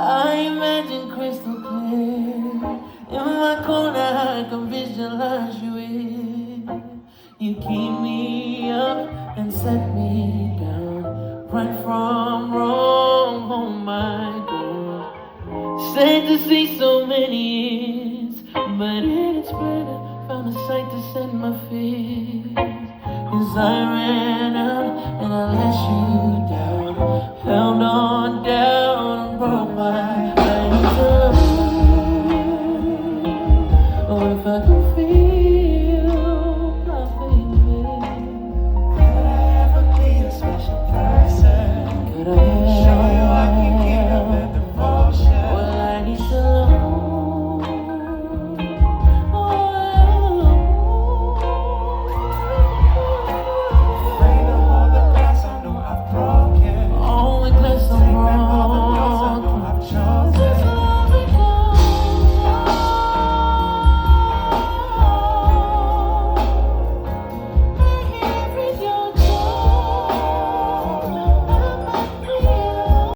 I imagine crystal clear. In my corner, I can visualize you in. You keep me up and set me down. Right from wrong, oh my God. Sad to see so many years, but it's better. Found a sight to set my fears. 'Cause I ran out and I let you